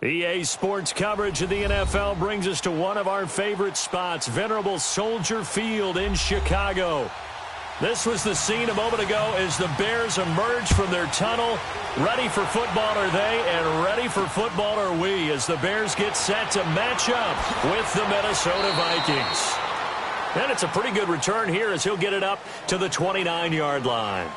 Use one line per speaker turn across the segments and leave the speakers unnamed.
EA Sports coverage of the NFL brings us to one of our favorite spots, venerable Soldier Field in Chicago. This was the scene a moment ago as the Bears emerged from their tunnel. Ready for football are they, and ready for football are we, as the Bears get set to match up with the Minnesota Vikings. And it's a pretty good return here as he'll get it up to the 29-yard line.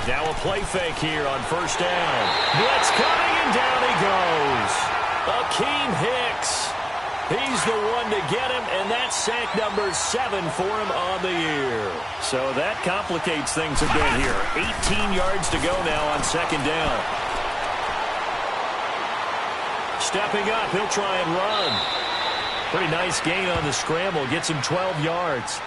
Now a play fake here on first down. Blitz coming, and down he goes. Akeem Hicks. He's the one to get him, and that's sack number 7 for him on the year. So that complicates things a bit here. 18 yards to go now on second down. Stepping up, he'll try and run. Pretty nice gain on the scramble. Gets him 12 yards.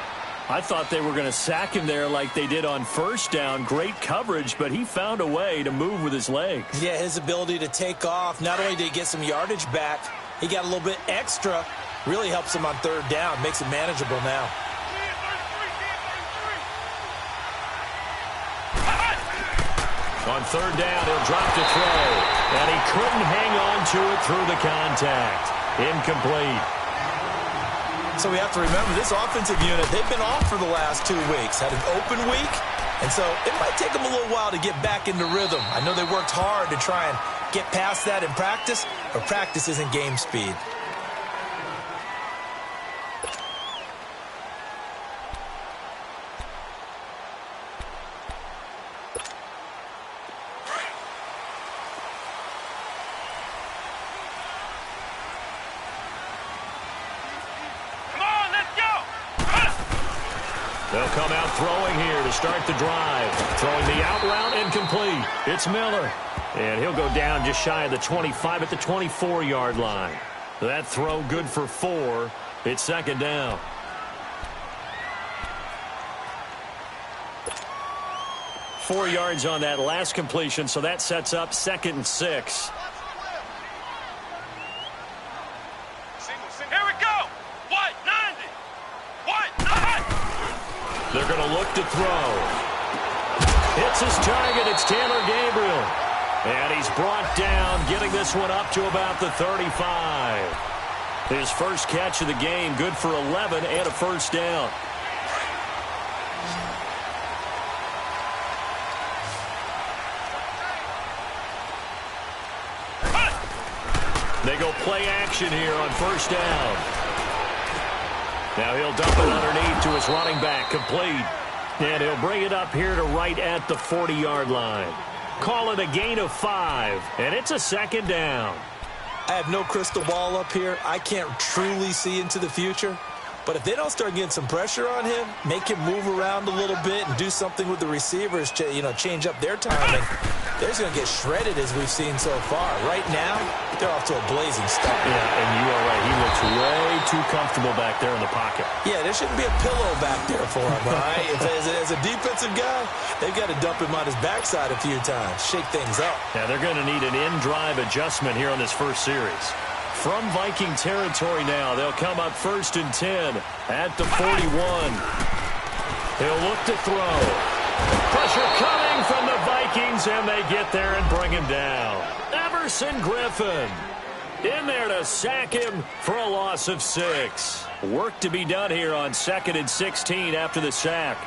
I thought they were going to sack him there like they did on first down. Great coverage, but he found a way to move with his legs.
Yeah, his ability to take off. Not only did he get some yardage back, he got a little bit extra. Really helps him on third down. Makes it manageable now.
On third down, he'll drop to throw. And he couldn't hang on to it through the contact. Incomplete.
So we have to remember, this offensive unit, they've been off for the last 2 weeks. Had an open week, and so it might take them a little while to get back into rhythm. I know they worked hard to try and get past that in practice, but practice isn't game speed.
They'll come out throwing here to start the drive. Throwing the out route, incomplete. It's Miller. And he'll go down just shy of the 25 at the 24-yard line. That throw good for 4. It's second down. Four yards on that last completion, so that sets up 2nd and 6. They're going to look to throw. Hits his target. It's Taylor Gabriel. And he's brought down, getting this one up to about the 35. His first catch of the game, good for 11 and a first down. They go play action here on first down. Now he'll dump it underneath to his running back, complete. And he'll bring it up here to right at the 40-yard line. Call it a gain of 5, and it's a second down.
I have no crystal ball up here. I can't truly see into the future. But if they don't start getting some pressure on him, make him move around a little bit and do something with the receivers, change up their timing, they're just going to get shredded as we've seen so far. Right now, they're off to a blazing start.
Yeah, and you are right. He looks way too comfortable back there in the pocket.
Yeah, there shouldn't be a pillow back there for him, all right? As a defensive guy, they've got to dump him on his backside a few times, shake things up.
Yeah, they're going to need an in-drive adjustment here on this first series. From Viking territory now, they'll come up 1st and 10 at the 41. He'll look to throw. Pressure coming from the Vikings, and they get there and bring him down. Everson Griffin in there to sack him for a loss of 6. Work to be done here on 2nd and 16 after the sack.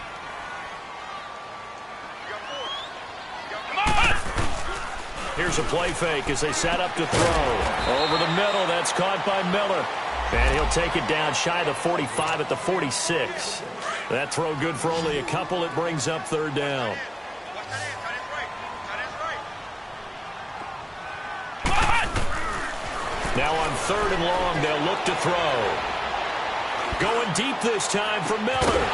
Here's a play fake as they set up to throw. Over the middle, that's caught by Miller. And he'll take it down shy of the 45 at the 46. That throw good for only a couple. It brings up third down. Now on 3rd and long, they'll look to throw. Going deep this time for Miller.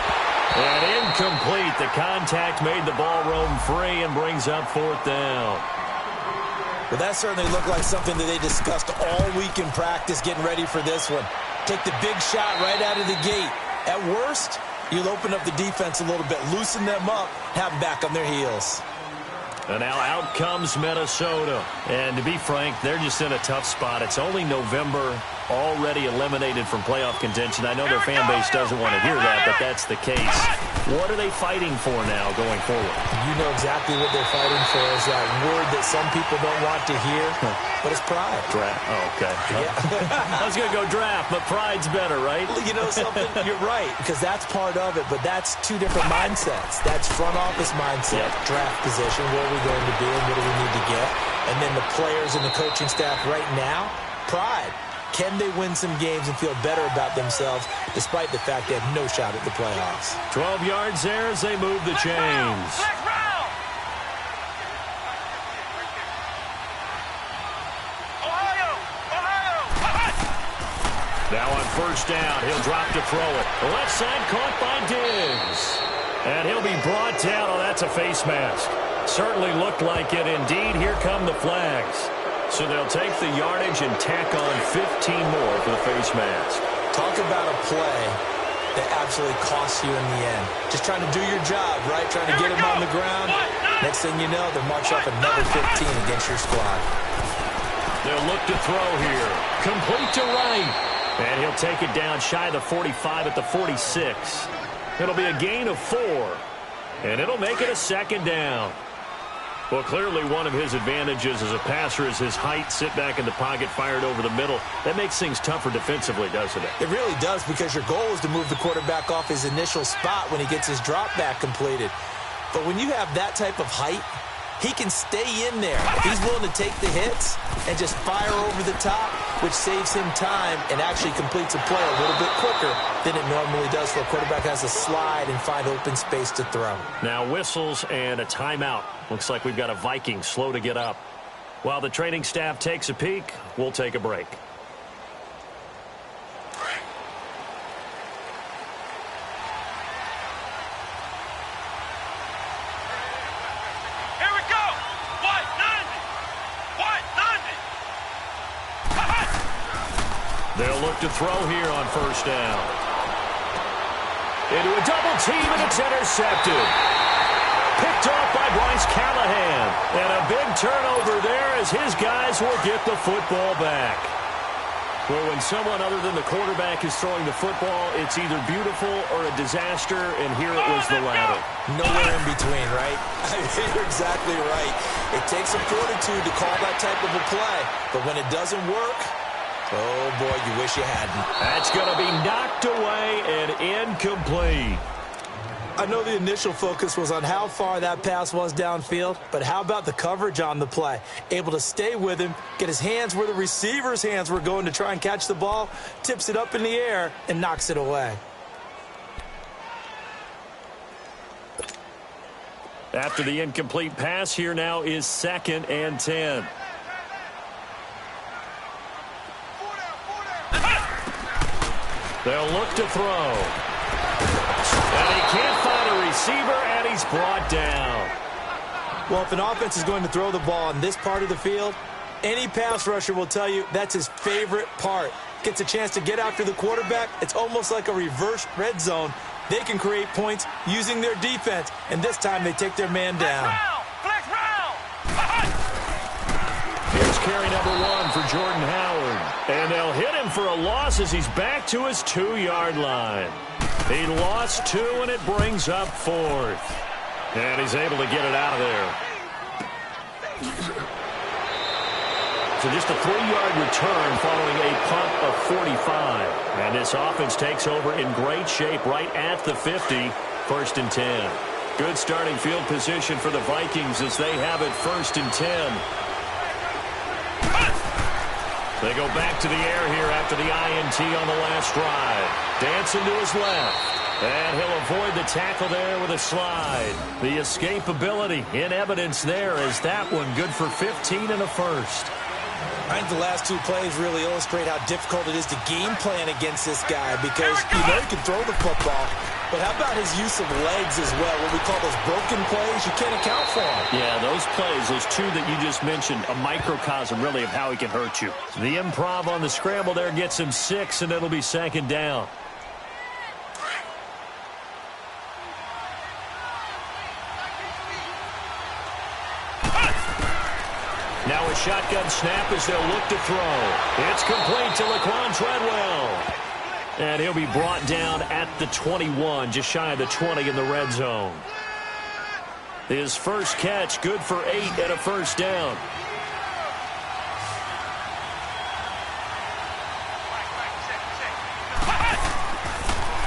And incomplete. The contact made the ball roam free and brings up 4th down.
Well, that certainly looked like something that they discussed all week in practice, getting ready for this one. Take the big shot right out of the gate. At worst, You'll open up the defense a little bit, loosen them up, have them back on their heels.
And now out comes Minnesota. And to be frank, they're just in a tough spot. It's only November, already eliminated from playoff contention. I know their fan base doesn't want to hear that, but that's the case. What are they fighting for now going forward?
You know exactly what they're fighting for is that word that some people don't want to hear, but it's pride.
Draft. Oh, okay.
Yeah.
I was going to go draft, but pride's better, right?
You know something? You're right, because that's part of it, but that's two different mindsets. That's front office mindset, draft position, where are we going to be and what do we need to get? And then the players and the coaching staff right now, pride. Can they win some games and feel better about themselves despite the fact they have no shot at the playoffs?
12 yards there as they move the chains. Now on first down, he'll drop to throw it. The left side caught by Diggs. And he'll be brought down. Oh, that's a face mask. Certainly looked like it. Indeed, here come the flags. So they'll take the yardage and tack on 15 more for the face mask.
Talk about a play that absolutely costs you in the end. Just trying to do your job, right? Trying to get him on the ground. Next thing you know, they'll march off another 15 against your squad.
They'll look to throw here. Complete to right. And he'll take it down shy of the 45 at the 46. It'll be a gain of 4. And it'll make it a second down. Well, clearly one of his advantages as a passer is his height. Sit back in the pocket, fired over the middle. That makes things tougher defensively, doesn't it?
It really does, because your goal is to move the quarterback off his initial spot when he gets his drop back completed. But when you have that type of height, he can stay in there. If he's willing to take the hits and just fire over the top, which saves him time and actually completes a play a little bit quicker than it normally does for a quarterback who has to slide and find open space to throw.
Now whistles and a timeout. Looks like we've got a Viking slow to get up. While the training staff takes a peek, we'll take a break. They'll look to throw here on first down. Into a double team, and it's intercepted. Picked off by Bryce Callahan. And a big turnover there as his guys will get the football back. Well, when someone other than the quarterback is throwing the football, it's either beautiful or a disaster, and here it was the latter.
Nowhere in between, right? You're exactly right. It takes some fortitude to call that type of a play. But when it doesn't work, oh, boy, you wish you hadn't.
That's going to be knocked away and incomplete.
I know the initial focus was on how far that pass was downfield, but how about the coverage on the play? Able to stay with him, get his hands where the receiver's hands were going to try and catch the ball, tips it up in the air, and knocks it away.
After the incomplete pass, here now is 2nd and 10. They'll look to throw. And he can't find a receiver, and he's brought down.
Well, if an offense is going to throw the ball in this part of the field, any pass rusher will tell you that's his favorite part. Gets a chance to get after the quarterback. It's almost like a reverse red zone. They can create points using their defense, and this time they take their man down.
Here's carry number 1 for Jordan Howard. And they'll hit him for a loss as he's back to his 2-yard line. He lost 2, and it brings up 4th. And he's able to get it out of there. So just a 3-yard return following a punt of 45. And this offense takes over in great shape right at the 50, 1st and 10. Good starting field position for the Vikings as they have it 1st and 10. They go back to the air here after the INT on the last drive. Dancing to his left. And he'll avoid the tackle there with a slide. The escapability in evidence there as that one good for 15 and a first.
I think the last 2 plays really illustrate how difficult it is to game plan against this guy because you know he can throw the football. But how about his use of legs as well? What we call those broken plays, you can't account for them.
Yeah, those plays, those 2 that you just mentioned, a microcosm really of how he can hurt you. The improv on the scramble there gets him 6, and it'll be 2nd down. shotgun snap as they'll look to throw. It's complete to Laquan Treadwell. And he'll be brought down at the 21, just shy of the 20 in the red zone. His first catch, good for 8 and a first down.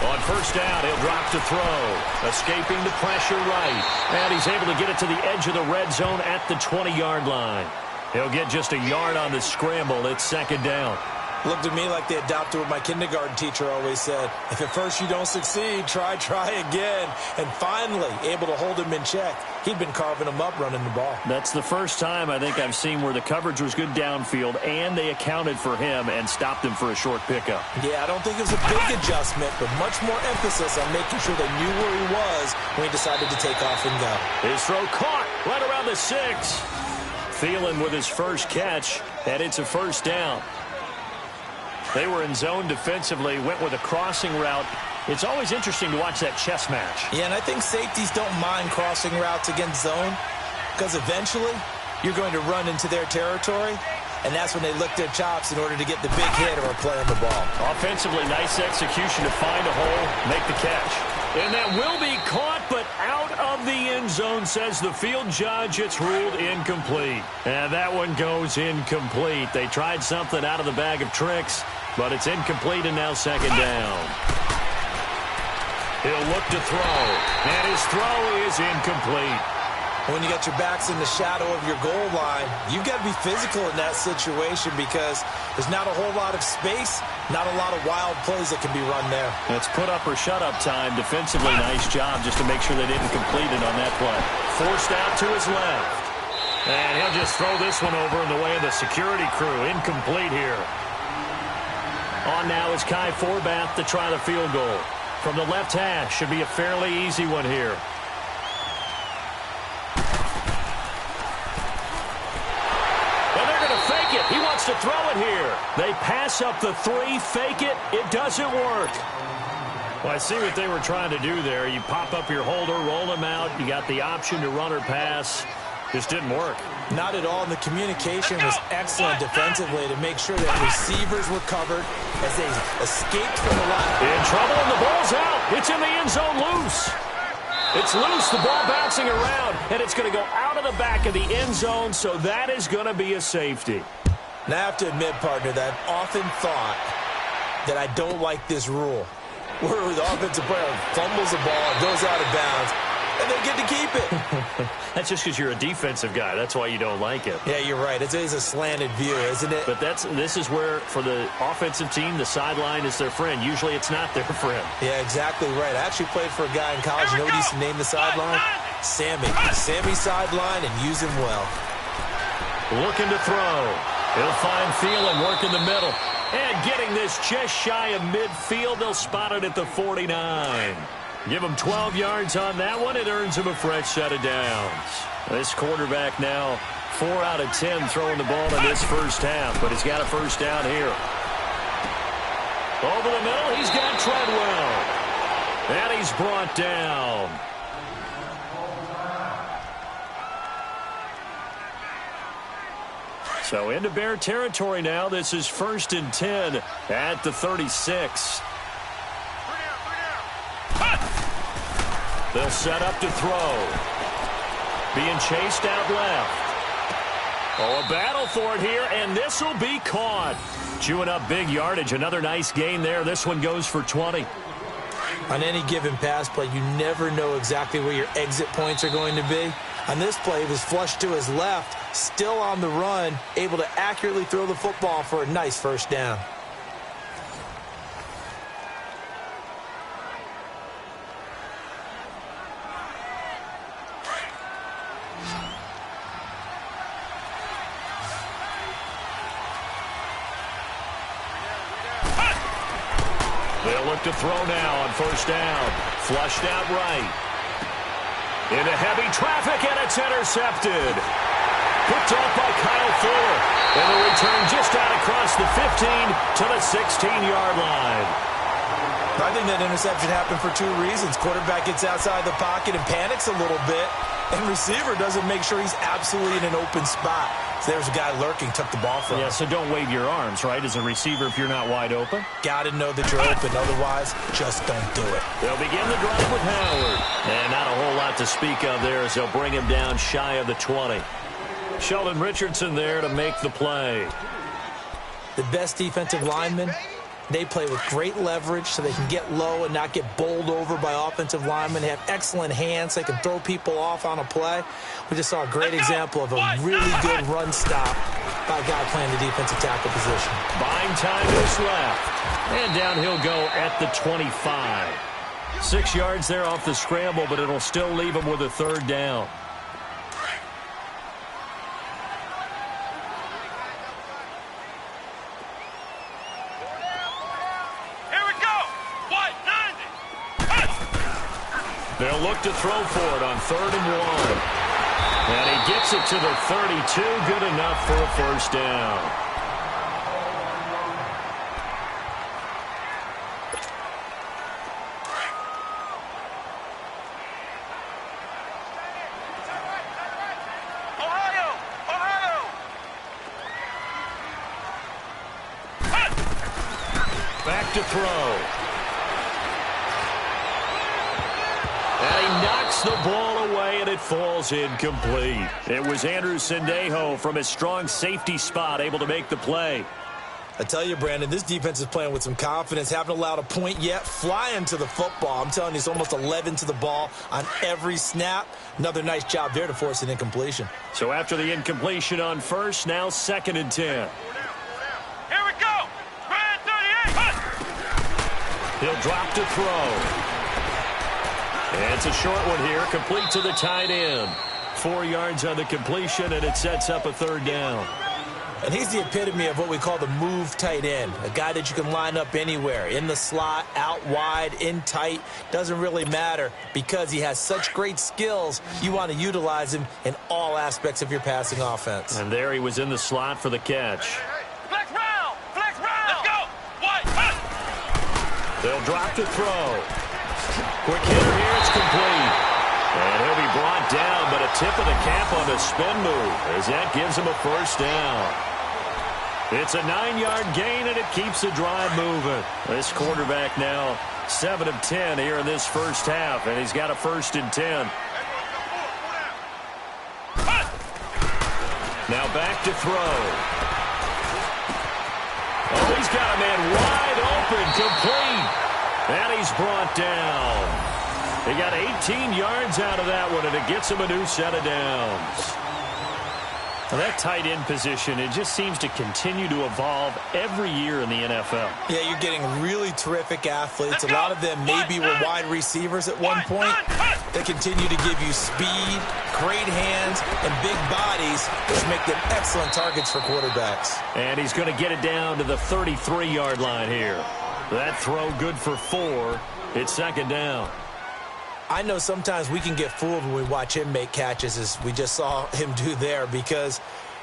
On first down, he'll drop to throw. Escaping the pressure right. And he's able to get it to the edge of the red zone at the 20-yard line. He'll get just a yard on the scramble. It's second down.
Looked to me like they adopted what my kindergarten teacher always said. If at first you don't succeed, try again. And finally, able to hold him in check. He'd been carving him up running the ball.
That's the first time I think I've seen where the coverage was good downfield, and they accounted for him and stopped him for a short pickup.
Yeah, I don't think it was a big adjustment, but much more emphasis on making sure they knew where he was when he decided to take off and go.
His throw caught right around the 6. Thielen with his first catch, and it's a first down. They were in zone defensively, went with a crossing route. It's always interesting to watch that chess match.
Yeah, and I think safeties don't mind crossing routes against zone because eventually you're going to run into their territory, and that's when they lick their chops in order to get the big hit or play on the ball.
Offensively, nice execution to find a hole, make the catch. And that will be caught, but out of the end zone, says the field judge. It's ruled incomplete. And that one goes incomplete. They tried something out of the bag of tricks, but it's incomplete and now second down. He'll look to throw, and his throw is incomplete.
When you got your backs in the shadow of your goal line, you've got to be physical in that situation because there's not a whole lot of space, not a lot of wild plays that can be run there.
It's put up or shut up time. Defensively, nice job just to make sure they didn't complete it on that play. Forced out to his left. And he'll just throw this one over in the way of the security crew. Incomplete here. On now is Kai Forbath to try the field goal. From the left hash, should be a fairly easy one here. He wants to throw it here. They pass up the 3, fake it. It doesn't work. Well, I see what they were trying to do there. You pop up your holder, roll him out. You got the option to run or pass. Just didn't work.
Not at all. And the communication was excellent defensively to make sure that receivers were covered as they escaped from the line.
In trouble, and the ball's out. It's in the end zone loose. It's loose, the ball bouncing around, and it's going to go out of the back of the end zone, so that is going to be a safety.
Now, I have to admit, partner, that I've often thought that I don't like this rule, where the offensive player fumbles the ball, goes out of bounds, and they get to keep it.
That's just because you're a defensive guy. That's why you don't like it.
Yeah, you're right. It is a slanted view, isn't it?
But this is where, for the offensive team, the sideline is their friend. Usually it's not their friend.
Yeah, exactly right. I actually played for a guy in college. You know what he used to name the sideline? Sammy. Sammy sideline, and use him well.
Looking to throw. He'll find Thielen, work in the middle. And getting this just shy of midfield, they'll spot it at the 49. Give him 12 yards on that one. It earns him a fresh set of downs. This quarterback now 4 out of 10 throwing the ball in this first half, but he's got a first down here. Over the middle, he's got Treadwell. And he's brought down. So into Bear territory now. This is 1st and 10 at the 36. They'll set up to throw. Being chased out left. Oh, a battle for it here, and this will be caught. Chewing up big yardage. Another nice gain there. This one goes for 20.
On any given pass play, you never know exactly where your exit points are going to be. On this play, he was flushed to his left, still on the run, able to accurately throw the football for a nice first down.
They'll look to throw now on first down. Flushed out right. Into heavy traffic, and it's intercepted. Picked off by Kyle Fuller. And the return just out across the 15 to the 16-yard line.
I think that interception happened for 2 reasons. Quarterback gets outside the pocket and panics a little bit. And receiver doesn't make sure he's absolutely in an open spot. So there's a guy lurking, took the ball from him.
Yeah, so don't wave your arms, right, as a receiver if you're not wide open.
Got to know that you're open. Otherwise, just don't do it.
They'll begin the drive with Howard. And not a whole lot to speak of there as they'll bring him down shy of the 20. Sheldon Richardson there to make the play.
The best defensive linemen, they play with great leverage so they can get low and not get bowled over by offensive linemen. They have excellent hands. They can throw people off on a play. We just saw a great example of a really good run stop by a guy playing the defensive tackle position.
Buying time is left. And down he'll go at the 25. 6 yards there off the scramble, but it'll still leave him with a third down. They'll look to throw for it on 3rd and 1. And he gets it to the 32. Good enough for a first down. Back to throw. And he knocks the ball away, and it falls incomplete. It was Andrew Sendejo from his strong safety spot able to make the play.
I tell you, Brandon, this defense is playing with some confidence. Haven't allowed a point yet. Flying to the football. I'm telling you, it's almost 11 to the ball on every snap. Another nice job there to force an incompletion.
So after the incompletion on first, now 2nd and 10.
Here we go. Spread 38.
He'll drop to throw. And it's a short one here, complete to the tight end. 4 yards on the completion, and it sets up a third down.
And he's the epitome of what we call the move tight end, a guy that you can line up anywhere, in the slot, out wide, in tight, doesn't really matter because he has such great skills. You want to utilize him in all aspects of your passing offense.
And there he was in the slot for the catch.
Flex round. Flex round. Let's go. What?
They'll drop to throw. Quick hitter here, it's complete. And he'll be brought down, but a tip of the cap on the spin move as that gives him a first down. It's a 9-yard gain, and it keeps the drive moving. This quarterback now 7 of 10 here in this first half, and he's got a 1st and 10. Now back to throw. Oh, he's got a man wide open, complete. And he's brought down. He got 18 yards out of that one, and it gets him a new set of downs. Now that tight end position, it just seems to continue to evolve every year in the NFL.
Yeah, you're getting really terrific athletes. A lot of them maybe were wide receivers at one point. They continue to give you speed, great hands, and big bodies, which make them excellent targets for quarterbacks.
And he's going to get it down to the 33-yard line here. That throw good for 4. It's 2nd down.
I know sometimes we can get fooled when we watch him make catches, as we just saw him do there, because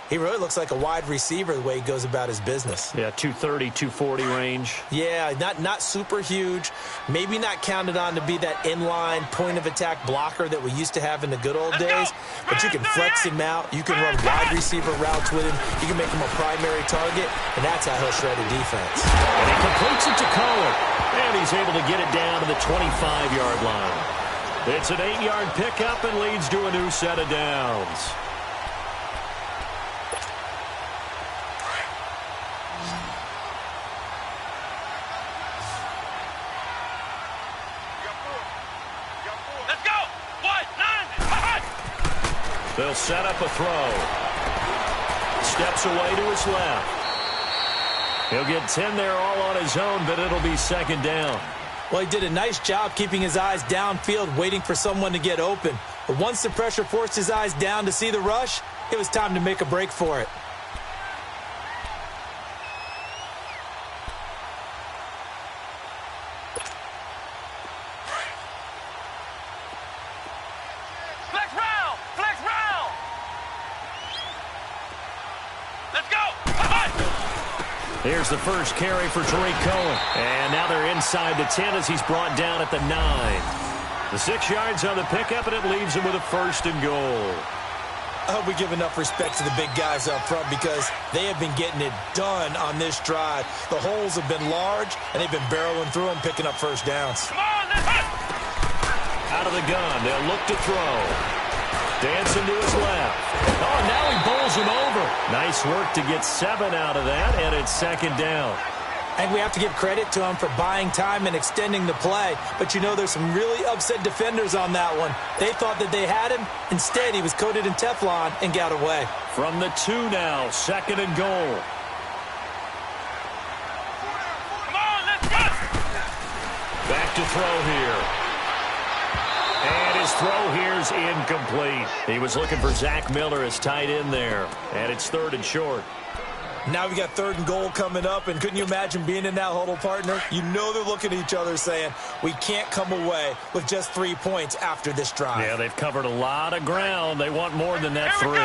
he really looks like a wide receiver the way he goes about his business.
Yeah, 230, 240 range.
Yeah, not super huge. Maybe not counted on to be that inline point-of-attack blocker that we used to have in the good old days. But you can flex him out. You can run wide receiver routes with him. You can make him a primary target, and that's how he'll shred a defense.
And he completes it to Cohen. And he's able to get it down to the 25-yard line. It's an 8-yard pickup and leads to a new set of downs. They'll set up a throw. Steps away to his left. He'll get 10 there all on his own, but it'll be 2nd down.
Well, he did a nice job keeping his eyes downfield, waiting for someone to get open. But once the pressure forced his eyes down to see the rush, it was time to make a break for it.
Here's the first carry for Tariq Cohen. And now they're inside the 10 as he's brought down at the 9. The 6 yards on the pickup, and it leaves him with a 1st and goal.
I hope we give enough respect to the big guys up front because they have been getting it done on this drive. The holes have been large, and they've been barreling through them, picking up first downs.
Come on, let's go.
Out of the gun, they'll look to throw. Dancing to his left. Oh, now he bowls him over. Nice work to get 7 out of that, and it's 2nd down.
I think we have to give credit to him for buying time and extending the play. But, you know, there's some really upset defenders on that one. They thought that they had him. Instead, he was coated in Teflon and got away.
From the 2 now, 2nd and goal.
Come on, let's go.
Back to throw here. And his throw here's incomplete. He was looking for Zach Miller as tight end there. And it's 3rd and short.
Now we got 3rd and goal coming up, and couldn't you imagine being in that huddle, partner? You know they're looking at each other saying, we can't come away with just 3 points after this drive.
Yeah, they've covered a lot of ground. They want more than that 3.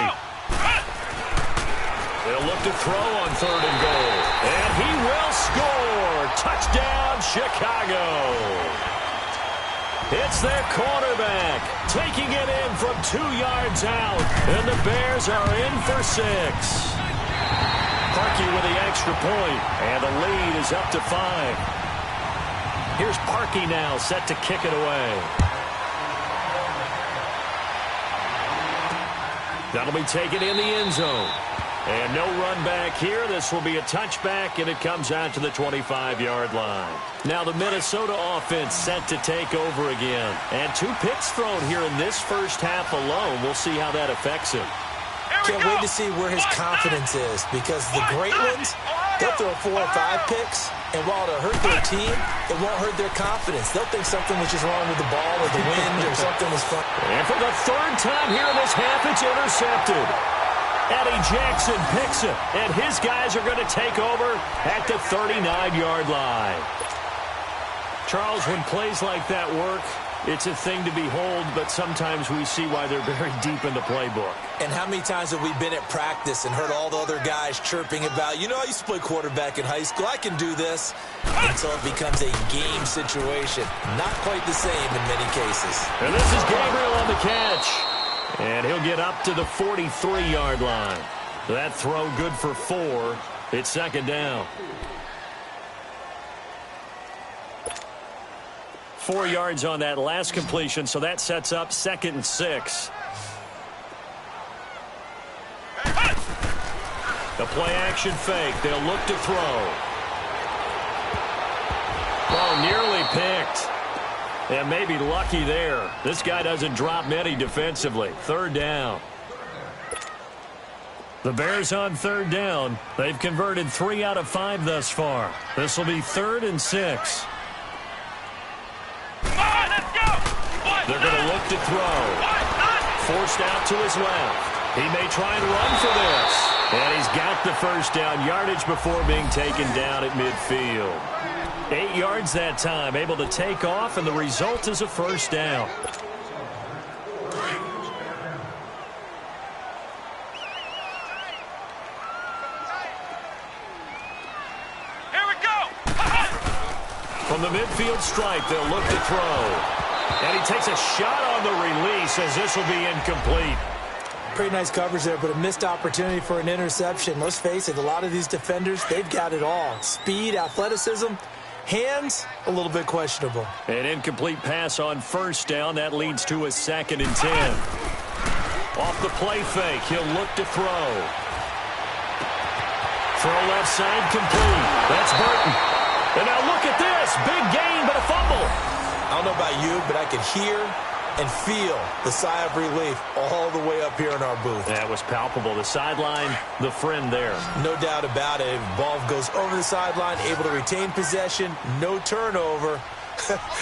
They'll look to throw on 3rd and goal. And he will score. Touchdown, Chicago. It's their quarterback taking it in from 2 yards out. And the Bears are in for 6. Parkey with the extra point, and the lead is up to 5. Here's Parkey now, set to kick it away. That'll be taken in the end zone. And no run back here. This will be a touchback, and it comes out to the 25-yard line. Now the Minnesota offense set to take over again. And 2 picks thrown here in this first half alone. We'll see how that affects him.
Can't wait to see where his confidence is because the great ones, they'll throw 4 or 5 picks, and while it'll hurt their team, it won't hurt their confidence. They'll think something was just wrong with the ball or the wind or something was fun.
And for the 3rd time here in this half, it's intercepted. Eddie Jackson picks it, and his guys are going to take over at the 39-yard line. Charles, when plays like that work, it's a thing to behold, but sometimes we see why they're very deep in the playbook.
And how many times have we been at practice and heard all the other guys chirping about, you know, I used to play quarterback in high school, I can do this, until it becomes a game situation. Not quite the same in many cases.
And this is Gabriel on the catch. And he'll get up to the 43-yard line. That throw good for 4. It's 2nd down. 4 yards on that last completion, so that sets up 2nd and 6. The play-action fake. They'll look to throw. Oh, nearly picked. And maybe lucky there. This guy doesn't drop many defensively. 3rd down. The Bears on 3rd down. They've converted 3 out of 5 thus far. This will be 3rd and 6. They're going to look to throw. Forced out to his left. He may try and run for this. And he's got the 1st down yardage before being taken down at midfield. 8 yards that time, able to take off, and the result is a 1st down.
Here we go.
From the midfield stripe, they'll look to throw. And he takes a shot on the release as this will be incomplete.
Pretty nice coverage there, but a missed opportunity for an interception. Let's face it, a lot of these defenders, they've got it all. Speed, athleticism, hands, a little bit questionable.
An incomplete pass on 1st down. That leads to a 2nd and 10. Off the play fake, he'll look to throw. Throw left side complete. That's Burton. And now look at this. Big gain, but a fumble.
I don't know about you, but I could hear and feel the sigh of relief all the way up here in our booth.
That was palpable. The sideline, the friend there.
No doubt about it. Ball goes over the sideline, able to retain possession, no turnover.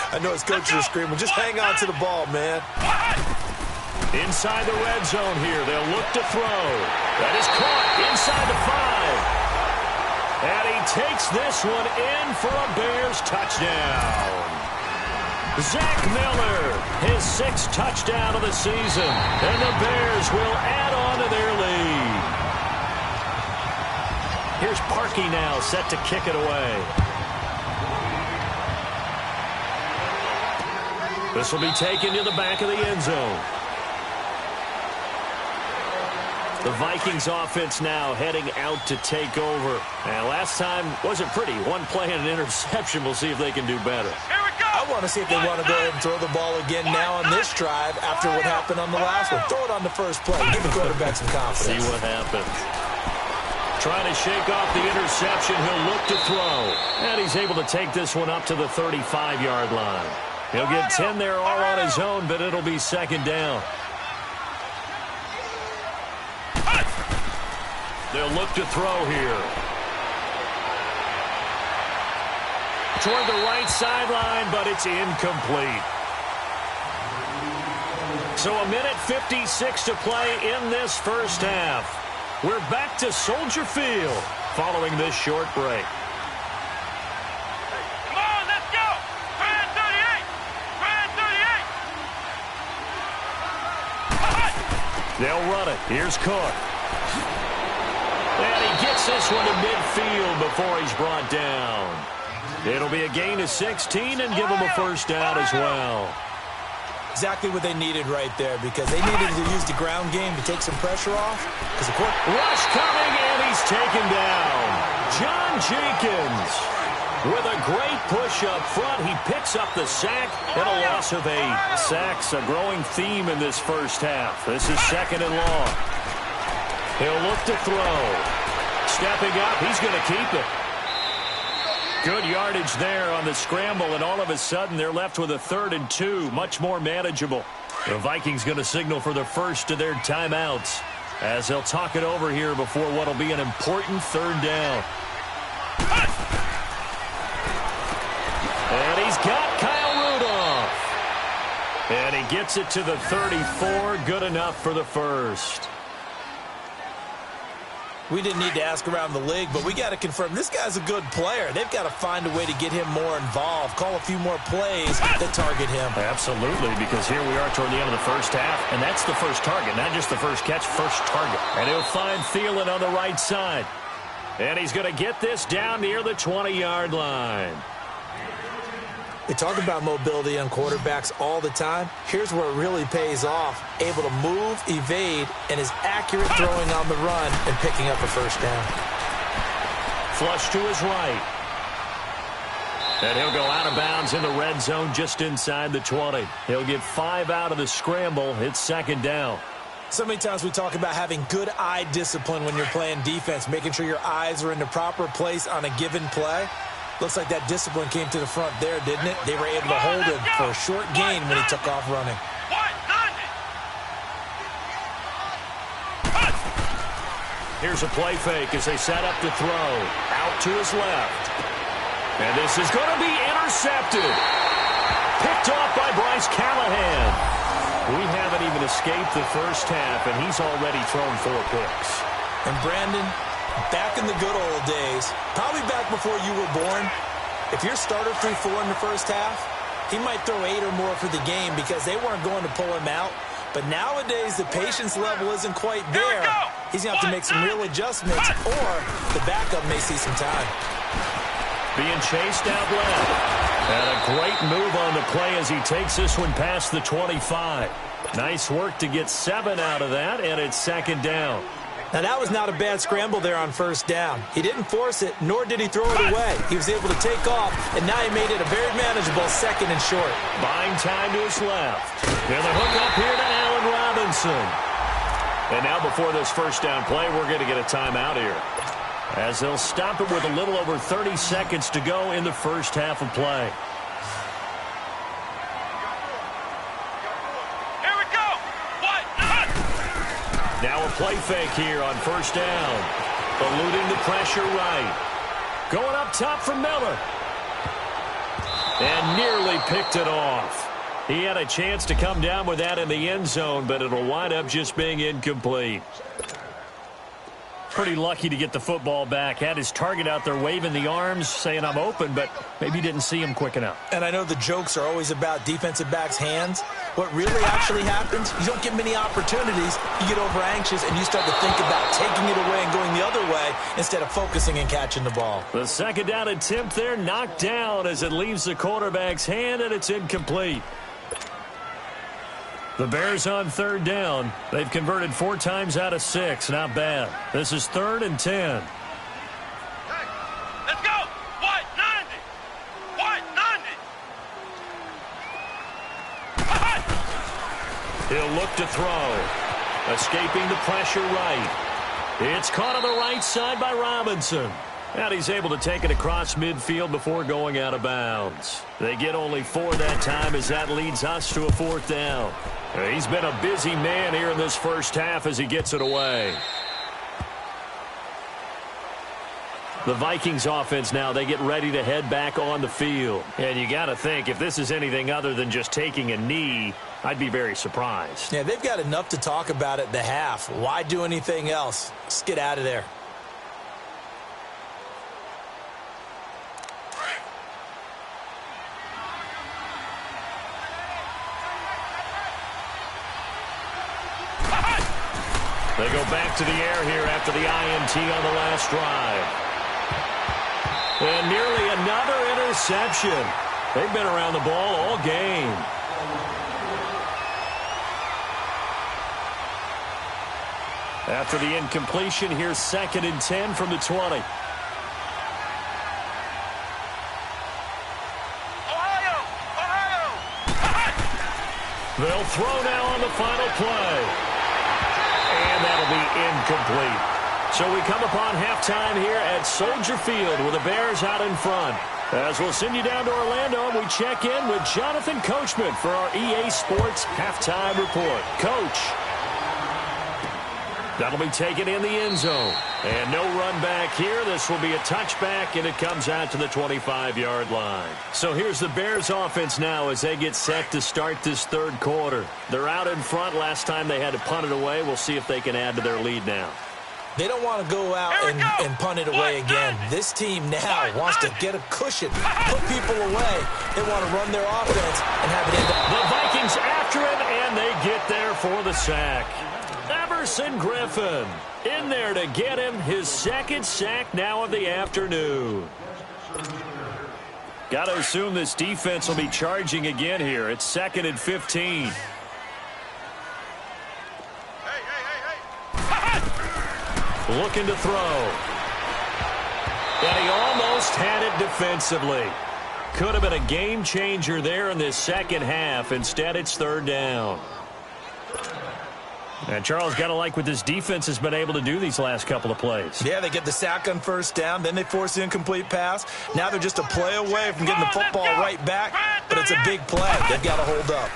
I know his coaches are screaming, just hang on to the ball, man.
Inside the red zone here. They'll look to throw. That is caught inside the 5. And he takes this one in for a Bears touchdown. Zach Miller, his 6th touchdown of the season, and the Bears will add on to their lead. Here's Parkey now, set to kick it away. This will be taken to the back of the end zone. The Vikings offense now heading out to take over. And last time wasn't pretty. One play and an interception. We'll see if they can do better.
Here we go.
I want to see if they want to go ahead and throw the ball again now on this drive after what happened on the last one. Throw it on the first play. Give the quarterback some confidence.
See what happens. Trying to shake off the interception. He'll look to throw. And he's able to take this one up to the 35-yard line. He'll get 10 there all on his own, but it'll be second down. They'll look to throw here. Toward the right sideline, but it's incomplete. So a minute 56 to play in this first half. We're back to Soldier Field following this short break.
Come on, let's go. Try 38. Try 38.
They'll run it. Here's Cook. And he gets this one to midfield before he's brought down. It'll be a gain of 16 and give him a first down as well.
Exactly what they needed right there because they needed to use the ground game to take some pressure off.
Rush coming, and he's taken down. John Jenkins with a great push up front. He picks up the sack and a loss of 8. Sacks, a growing theme in this first half. This is second and long. He'll look to throw. Stepping up, he's going to keep it. Good yardage there on the scramble, and all of a sudden they're left with a 3rd and 2, much more manageable. The Vikings going to signal for the first of their timeouts as they'll talk it over here before what will be an important 3rd down. And he's got Kyle Rudolph. And he gets it to the 34, good enough for the first.
We didn't need to ask around the league, but we got to confirm this guy's a good player. They've got to find a way to get him more involved, call a few more plays that target him.
Absolutely, because here we are toward the end of the first half, and that's the first target, not just the first catch, first target. And he'll find Thielen on the right side. And he's going to get this down near the 20-yard line.
They talk about mobility on quarterbacks all the time. Here's where it really pays off. Able to move, evade, and is accurate throwing on the run and picking up a first down.
Flush to his right. And he'll go out of bounds in the red zone just inside the 20. He'll get 5 out of the scramble. It's second down.
So many times we talk about having good eye discipline when you're playing defense, making sure your eyes are in the proper place on a given play. Looks like that discipline came to the front there, didn't it? They were able to hold him for a short gain when he took off running.
Here's a play fake as they set up to throw. Out to his left. And this is going to be intercepted. Picked off by Bryce Callahan. We haven't even escaped the first half, and he's already thrown 4 picks.
And Brandon, back in the good old days, probably back before you were born, if your starter threw 4 in the first half, he might throw 8 or more for the game because they weren't going to pull him out. But nowadays, the patience level isn't quite there. He's going to have to make some real adjustments, or the backup may see some time.
Being chased out left. And a great move on the play as he takes this one past the 25. Nice work to get 7 out of that, and it's second down.
Now, that was not a bad scramble there on first down. He didn't force it, nor did he throw it away. He was able to take off, and now he made it a very manageable 2nd and short.
Buying time to his left. And the hook up here to Allen Robinson. And now before this first down play, we're going to get a timeout here, as they'll stop it with a little over 30 seconds to go in the first half of play.
Here we go.
Now a play fake here on first down. Eluding the pressure right. Going up top for Miller. And nearly picked it off. He had a chance to come down with that in the end zone, but it'll wind up just being incomplete. Pretty lucky to get the football back. Had his target out there waving the arms, saying I'm open, but maybe didn't see him quick enough.
And I know the jokes are always about defensive backs' hands. What really actually happens, you don't get many opportunities. You get over anxious and you start to think about taking it away and going the other way instead of focusing and catching the ball.
The second down attempt there knocked down as it leaves the quarterback's hand, and it's incomplete. The Bears on third down. They've converted 4 times out of 6. Not bad. This is 3rd and 10.
Let's go. White 90. White 90.
He'll look to throw. Escaping the pressure right. It's caught on the right side by Robinson. And he's able to take it across midfield before going out of bounds. They get only 4 that time as that leads us to a 4th down. He's been a busy man here in this first half as he gets it away. The Vikings offense now, they get ready to head back on the field. And you got to think, if this is anything other than just taking a knee, I'd be very surprised.
Yeah, they've got enough to talk about at the half. Why do anything else? Let's get out of there.
They go back to the air here after the INT on the last drive. And nearly another interception. They've been around the ball all game. After the incompletion, here's 2nd and 10 from the 20.
Ohio! Ohio!
They'll throw now on the final play. And that'll be incomplete. So we come upon halftime here at Soldier Field with the Bears out in front. As we'll send you down to Orlando, we check in with Jonathan Coachman for our EA Sports Halftime Report. Coach. That'll be taken in the end zone. And no run back here. This will be a touchback, and it comes out to the 25-yard line. So here's the Bears offense now as they get set to start this third quarter. They're out in front. Last time they had to punt it away. We'll see if they can add to their lead now.
They don't want to go out and punt it away again. This team now wants to get a cushion, put people away. They want to run their offense and have it end up.
The Vikings after him, and they get there for the sack. Everson Griffin in there to get him his 2nd sack now of the afternoon. Got to assume this defense will be charging again here. It's 2nd and 15. Looking to throw. And he almost had it defensively. Could have been a game changer there in this second half. Instead, it's 3rd down. And Charles, got to like what this defense has been able to do these last couple of plays.
Yeah, they get the sack on 1st down, then they force the incomplete pass. Now they're just a play away from getting the football right back, but it's a big play. They've got to hold up.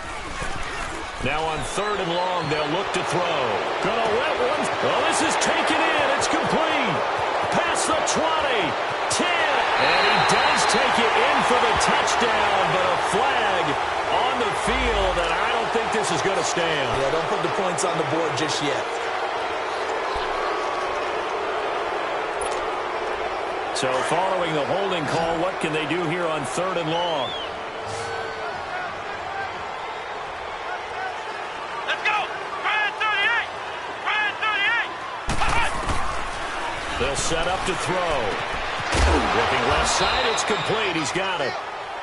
Now on 3rd and long, they'll look to throw. Gonna let one. Oh, this is taken in. It's complete. Past the 20, 10. And he does take it in for the touchdown, but a flag on the field, and I don't think this is going to stand.
Yeah, don't put the points on the board just yet.
So following the holding call, what can they do here on 3rd and long?
Let's go! Brand 38! Brand 38!
They'll set up to throw. Looking left side, it's complete. He's got it.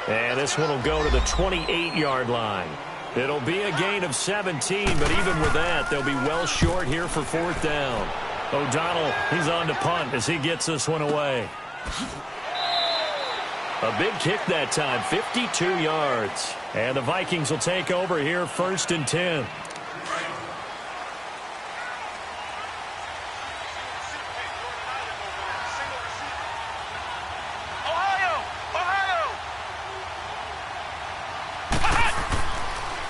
And this one will go to the 28-yard line. It'll be a gain of 17, but even with that, they'll be well short here for 4th down. O'Donnell, he's on to punt as he gets this one away. A big kick that time, 52 yards. And the Vikings will take over here 1st and 10.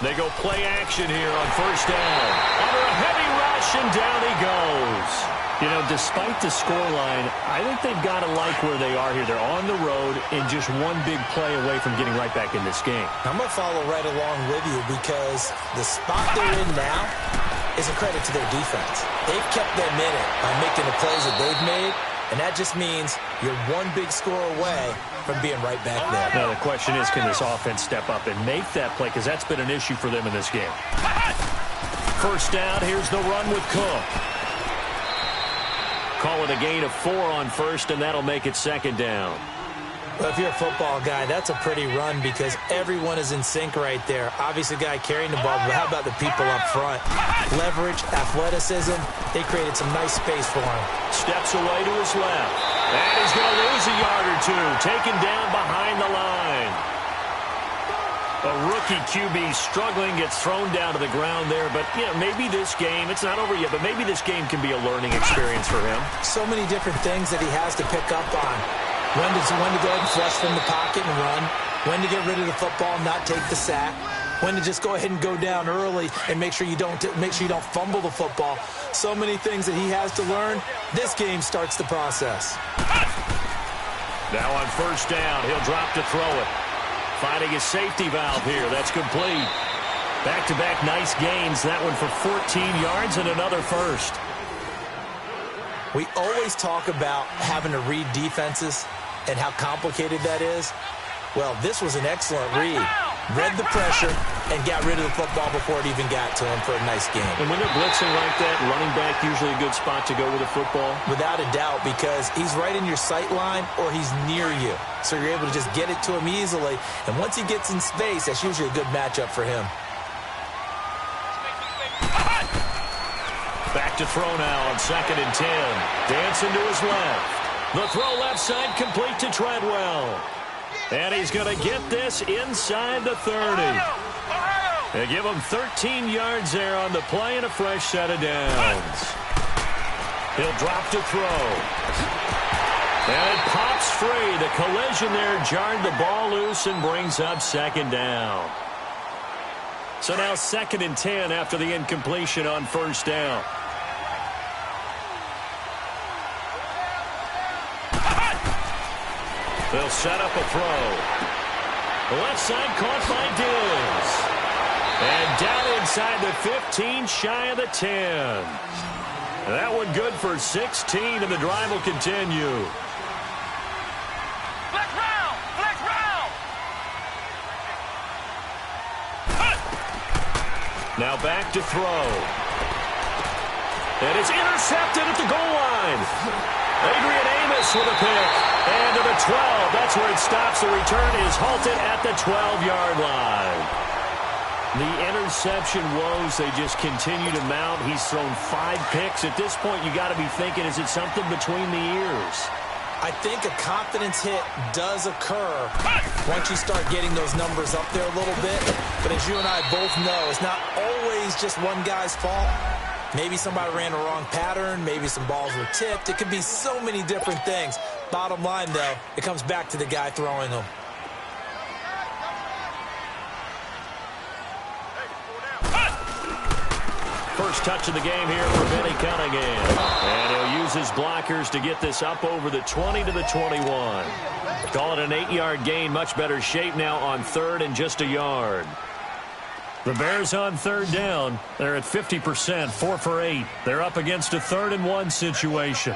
They go play action here on 1st down. Under a heavy rush, and down he goes. You know, despite the scoreline, I think they've got to like where they are here. They're on the road and just one big play away from getting right back in this game.
I'm going to follow right along with you because the spot they're in now is a credit to their defense. They've kept them in it by making the plays that they've made, and that just means you're one big score away from being right back there.
Now, the question is, can this offense step up and make that play? Because that's been an issue for them in this game. 1st down, here's the run with Cook. Call it a gain of 4 on 1st, and that'll make it 2nd down.
Well, if you're a football guy, that's a pretty run because everyone is in sync right there. Obviously, the guy carrying the ball, but how about the people up front? Leverage, athleticism, they created some nice space for him.
Steps away to his left. And he's going to lose a yard or two, taken down behind the line. A rookie QB struggling, gets thrown down to the ground there. But, maybe this game, it's not over yet, but maybe this game can be a learning experience for him.
So many different things that he has to pick up on. When to go ahead and flush from the pocket and run. When to get rid of the football and not take the sack. When to just go ahead and go down early and make sure you don't fumble the football. So many things that he has to learn. This game starts the process.
Now on first down, he'll drop to throw it. Finding his safety valve here. That's complete. Back-to-back nice gains. That one for 14 yards and another first.
We always talk about having to read defenses and how complicated that is. Well, this was an excellent read. Read the pressure and got rid of the football before it even got to him for a nice game.
And when they're blitzing like that, running back usually a good spot to go with the football?
Without a doubt, because he's right in your sight line or he's near you. So you're able to just get it to him easily. And once he gets in space, that's usually a good matchup for him.
Back to throw now on 2nd and 10. Dancing to his left. The throw left side complete to Treadwell. And he's going to get this inside the 30. They give him 13 yards there on the play and a fresh set of downs. He'll drop to throw. And it pops free. The collision there jarred the ball loose and brings up 2nd down. So now 2nd and 10 after the incompletion on first down. They'll set up a throw. The left side caught by Diggs. And down inside the 15, shy of the 10. That one good for 16, and the drive will continue.
Flex round! Flex round!
Now back to throw. And it's intercepted at the goal line. Adrian Amos with a pick. And to the 12. That's where it stops. The return is halted at the 12-yard line. The interception woes, they just continue to mount. He's thrown 5 picks. At this point, you got to be thinking, is it something between the ears?
I think a confidence hit does occur once you start getting those numbers up there a little bit. But as you and I both know, it's not always just one guy's fault. Maybe somebody ran a wrong pattern. Maybe some balls were tipped. It could be so many different things. Bottom line, though, it comes back to the guy throwing them.
First touch of the game here for Benny Cunningham. And he'll use his blockers to get this up over the 20 to the 21. Call it an 8-yard gain. Much better shape now on 3rd and just a yard. The Bears on 3rd down. They're at 50%, 4 for 8. They're up against a 3rd and 1 situation.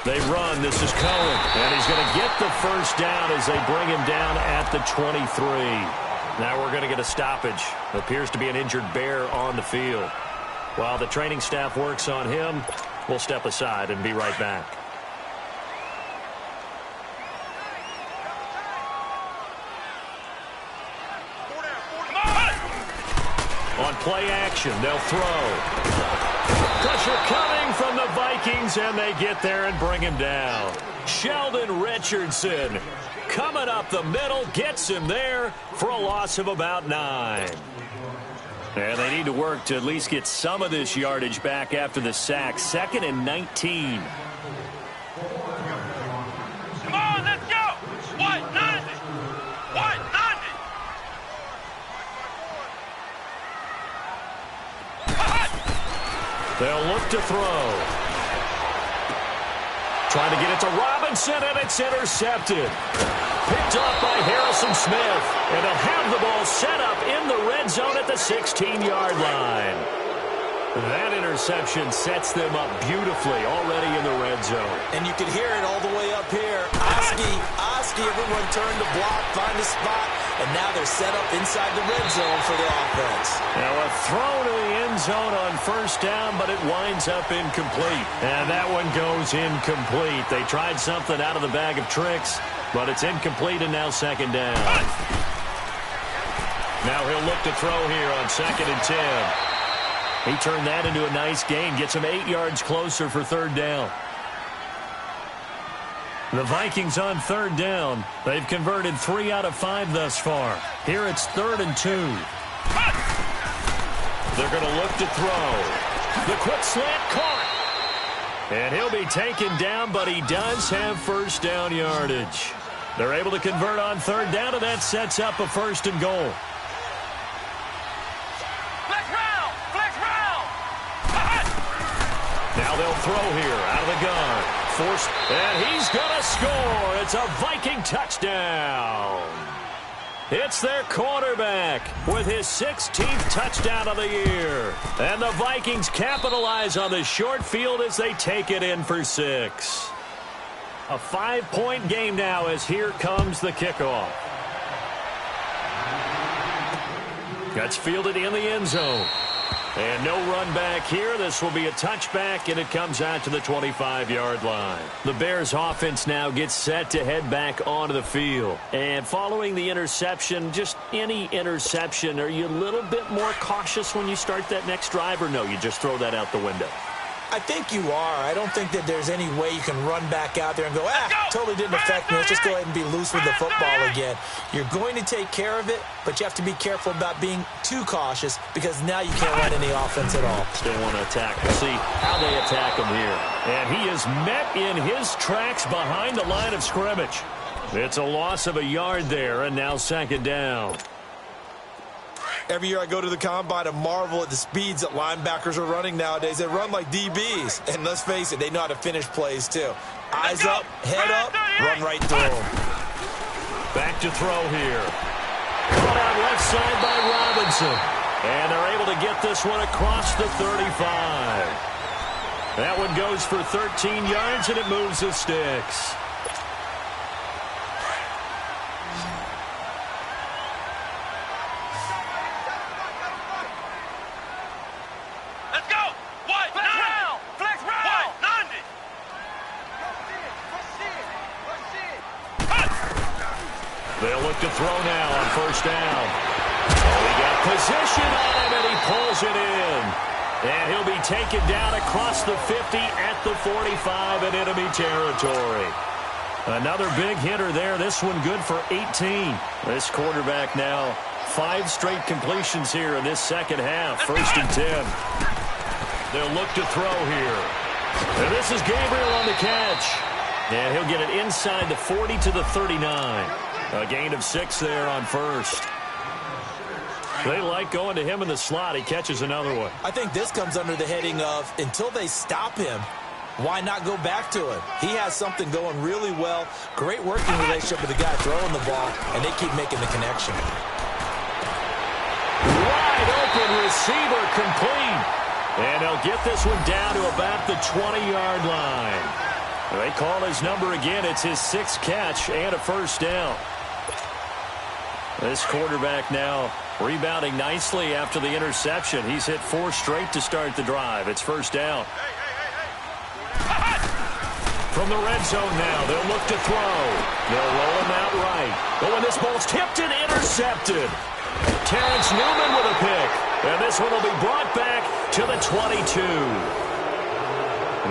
They run. This is Cohen. And he's going to get the first down as they bring him down at the 23. Now we're going to get a stoppage. Appears to be an injured Bear on the field. While the training staff works on him, we'll step aside and be right back. On play action, they'll throw. Pressure coming from the Vikings, and they get there and bring him down. Sheldon Richardson coming up the middle, gets him there for a loss of about 9. And they need to work to at least get some of this yardage back after the sack. 2nd and 19.
Come on, let's go! White 90! White 90!
They'll look to throw. Trying to get it to Robinson, and it's intercepted. Picked up by Harrison Smith. And they'll have the ball set up in the red zone at the 16-yard line. That interception sets them up beautifully already in the red zone.
And you can hear it all the way up here. Oski, everyone turned to block, find a spot. and now they're set up inside the red zone for the offense.
Now a throw to the end zone on first down, but it winds up incomplete. And that one goes incomplete. They tried something out of the bag of tricks, but it's incomplete and now second down. Now he'll look to throw here on 2nd and 10. He turned that into a nice gain, gets him 8 yards closer for third down. The Vikings on third down. They've converted 3 out of 5 thus far. Here it's 3rd and 2. They're going to look to throw. The quick slant caught. And he'll be taken down, but he does have first down yardage. They're able to convert on third down, and that sets up a 1st and goal. Now they'll throw here out of the gun. And he's going to score. It's a Viking touchdown. It's their quarterback with his 16th touchdown of the year. And the Vikings capitalize on the short field as they take it in for 6. A 5-point game now as here comes the kickoff. That's fielded in the end zone. And no run back here. This will be a touchback, and it comes out to the 25-yard line. The Bears offense now gets set to head back onto the field. And following the interception, just any interception, are you a little bit more cautious when you start that next drive, or no, you just throw that out the window?
I think you are. I don't think that there's any way you can run back out there and go, totally didn't affect me. Let's just go ahead and be loose with the football again. You're going to take care of it, but you have to be careful about being too cautious because now you can't run any offense at all.
They want to attack. We'll see how they attack him here. And he is met in his tracks behind the line of scrimmage. It's a loss of a yard there, and now second down.
Every year I go to the combine and marvel at the speeds that linebackers are running nowadays. They run like DBs. And let's face it, they know how to finish plays too. Eyes up, head up, run right through them.
Back to throw here. Put out left side by Robinson. And they're able to get this one across the 35. That one goes for 13 yards, and it moves the sticks. They'll look to throw now on first down. Oh, he got position on him, and he pulls it in. And he'll be taken down across the 50 at the 45 in enemy territory. Another big hitter there. This one good for 18. This quarterback now 5 straight completions here in this second half. 1st and 10. They'll look to throw here. And this is Gabriel on the catch. And he'll get it inside the 40 to the 39. A gain of 6 there on first. They like going to him in the slot. He catches another one.
I think this comes under the heading of until they stop him, why not go back to him? He has something going really well. Great working relationship with the guy throwing the ball, and they keep making the connection.
Wide open receiver complete. And they'll get this one down to about the 20-yard line. They call his number again. It's his 6th catch and a first down. This quarterback now rebounding nicely after the interception. He's hit 4 straight to start the drive. It's first down. From the red zone now, they'll look to throw. They'll roll him out right. Oh, and this ball's tipped and intercepted. Terrence Newman with a pick. And this one will be brought back to the 22.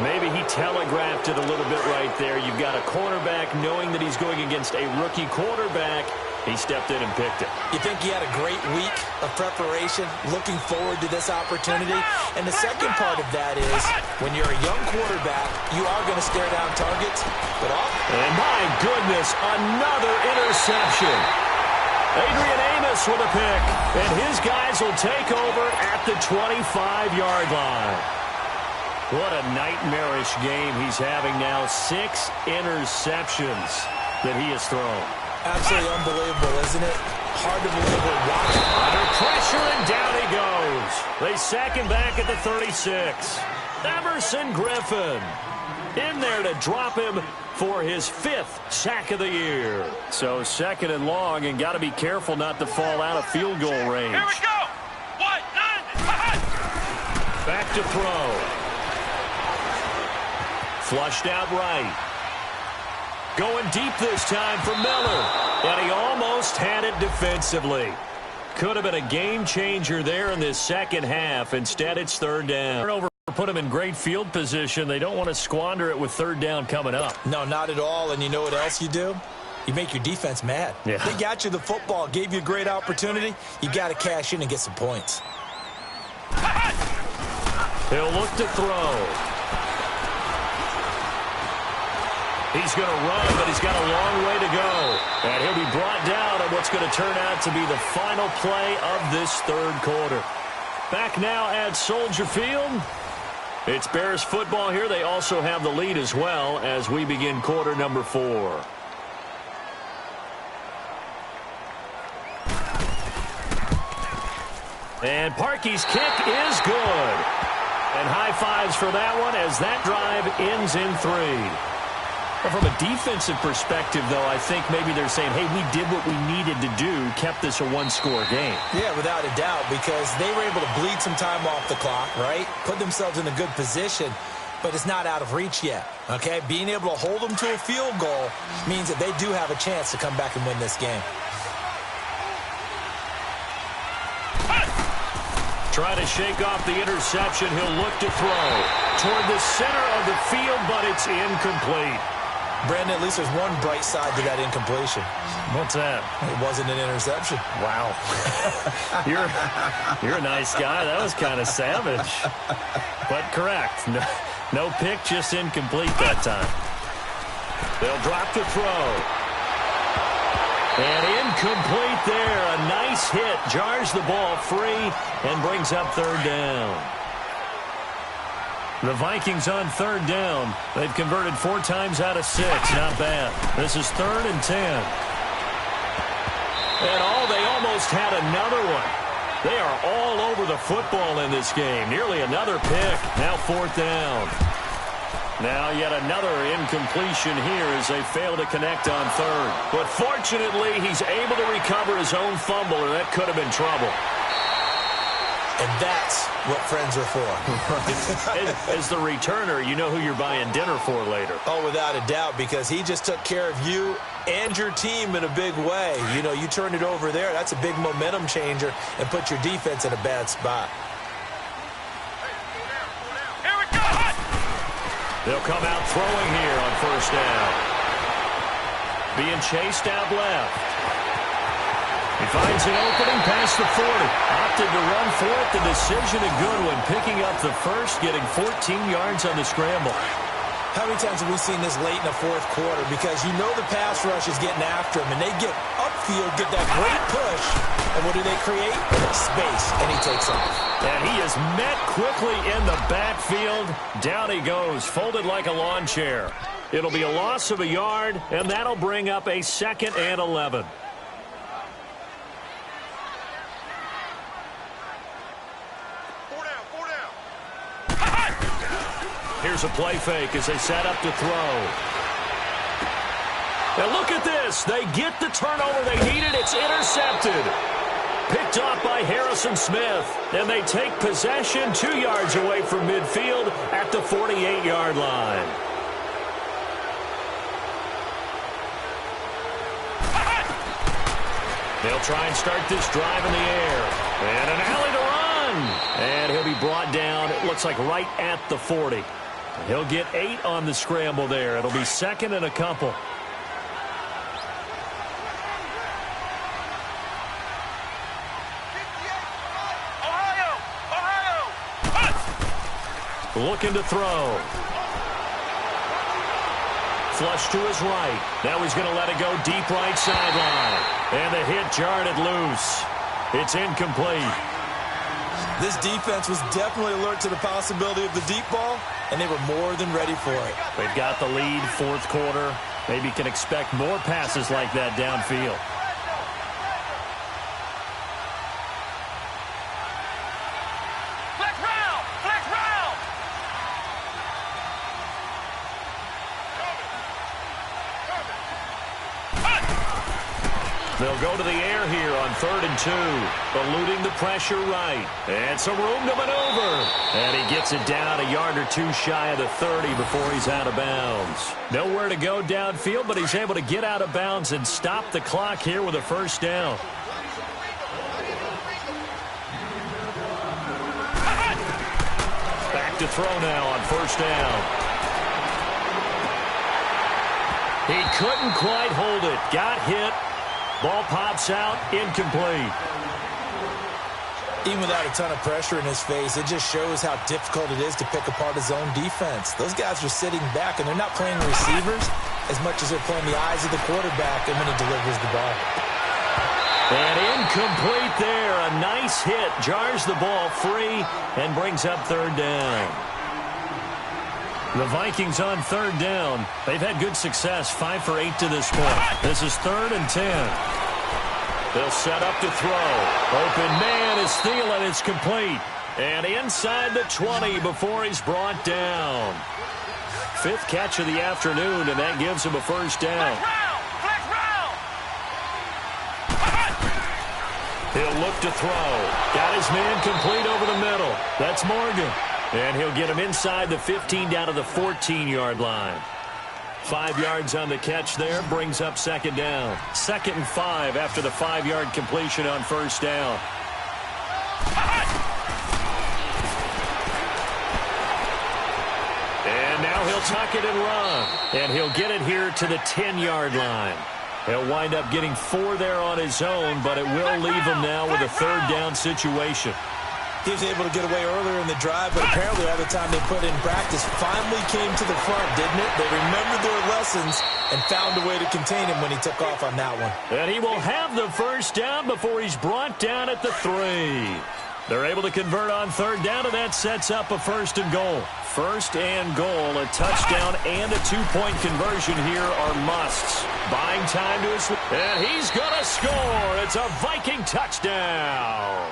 Maybe he telegraphed it a little bit right there. You've got a cornerback knowing that he's going against a rookie quarterback. He stepped in and picked it.
You think he had a great week of preparation, looking forward to this opportunity? And the second part of that is, when you're a young quarterback, you are going to stare down targets. But
and my goodness, another interception. Adrian Amos with a pick. And his guys will take over at the 25-yard line. What a nightmarish game he's having now. 6 interceptions that he has thrown.
Absolutely unbelievable, isn't it? Hard to believe we're watching.
Under pressure, and down he goes. They sack him back at the 36. Everson Griffin. In there to drop him for his 5th sack of the year. So 2nd and long, and got to be careful not to fall out of field goal range.
Here we go. What? 90.
Back to throw. Flushed out right. Going deep this time for Miller. And he almost had it defensively. Could have been a game changer there in this second half. Instead, it's 3rd down. Turnover put him in great field position. They don't want to squander it with 3rd down coming up.
No, not at all. And you know what else you do? You make your defense mad.
Yeah.
They got you the football, gave you a great opportunity. You got to cash in and get some points.
He'll look to throw. He's going to run, but he's got a long way to go. And he'll be brought down on what's going to turn out to be the final play of this 3rd quarter. Back now at Soldier Field. It's Bears football here. They also have the lead as well as we begin quarter number 4. And Parkey's kick is good. And high fives for that one as that drive ends in 3. Well, from a defensive perspective, though, I think maybe they're saying, hey, we did what we needed to do, kept this a 1-score game.
Yeah, without a doubt, because they were able to bleed some time off the clock, right? Put themselves in a good position, but it's not out of reach yet, okay? Being able to hold them to a field goal means that they do have a chance to come back and win this game.
Try to shake off the interception. He'll look to throw toward the center of the field, but it's incomplete.
Brandon, at least there's one bright side to that incompletion.
What's that?
It wasn't an interception.
Wow. You're a nice guy. That was kind of savage. But correct. No pick, just incomplete that time. They'll drop the throw. And incomplete there. A nice hit. Jars the ball free and brings up 3rd down. The Vikings on 3rd down. They've converted 4 times out of 6. Not bad. This is 3rd and 10. And they almost had another one. They are all over the football in this game. Nearly another pick. Now 4th down. Now yet another incompletion here as they fail to connect on 3rd. But fortunately, he's able to recover his own fumble, or that could have been trouble.
And that's what friends are for.
As the returner, you know who you're buying dinner for later.
Oh, without a doubt, because he just took care of you and your team in a big way. You know, you turned it over there. That's a big momentum changer and put your defense in a bad spot.
Here we go.
They'll come out throwing here on 1st down. Being chased out left. He finds an opening past the 40. Opted to run for it. The decision a good one. Picking up the first, getting 14 yards on the scramble.
How many times have we seen this late in the 4th quarter? Because you know the pass rush is getting after him, and they get upfield, get that great push, and what do they create? Space, and he takes off.
And he is met quickly in the backfield. Down he goes, folded like a lawn chair. It'll be a loss of a yard, and that'll bring up a 2nd and 11. Here's a play fake as they set up to throw. And look at this. They get the turnover they needed. It's intercepted. Picked off by Harrison Smith. And they take possession 2 yards away from midfield at the 48-yard line. They'll try and start this drive in the air. And an alley to run. And he'll be brought down, it looks like right at the 40. He'll get 8 on the scramble there. It'll be 2nd and a couple. Looking to throw. Flush to his right. Now he's going to let it go deep right sideline. And the hit jarred it loose. It's incomplete.
This defense was definitely alert to the possibility of the deep ball, and they were more than ready for it.
They've got the lead, 4th quarter. Maybe can expect more passes like that downfield.
Flex round! Flex round!
They'll go to the air here on 3rd and 2. Eluding the pressure right. And some room to maneuver. And he gets it down a yard or two shy of the 30 before he's out of bounds. Nowhere to go downfield, but he's able to get out of bounds and stop the clock here with a first down. Back to throw now on first down. He couldn't quite hold it. Got hit. Ball pops out, incomplete.
Even without a ton of pressure in his face, it just shows how difficult it is to pick apart his own defense. Those guys are sitting back, and they're not playing receivers as much as they're playing the eyes of the quarterback and when he delivers the ball.
And incomplete there. A nice hit. Jars the ball free and brings up 3rd down. The Vikings on 3rd down. They've had good success, 5 for 8 to this point. This is 3rd and 10. They'll set up to throw. Open man is Thielen. It's complete. And inside the 20 before he's brought down. 5th catch of the afternoon, and that gives him a first down. He'll look to throw. Got his man complete over the middle. That's Morgan. And he'll get him inside the 15 down to the 14-yard line. 5 yards on the catch there, brings up 2nd down. 2nd and 5 after the 5-yard completion on first down. And now he'll tuck it and run. And he'll get it here to the 10-yard line. He'll wind up getting 4 there on his own, but it will leave him now with a 3rd down situation.
He was able to get away earlier in the drive, but apparently all the time they put in practice finally came to the front, didn't it? They remembered their lessons and found a way to contain him when he took off on that one.
And he will have the first down before he's brought down at the 3. They're able to convert on 3rd down, and that sets up a 1st and goal. 1st and goal, a touchdown and a 2-point conversion here are musts. Buying time to his... And he's going to score. It's a Viking touchdown.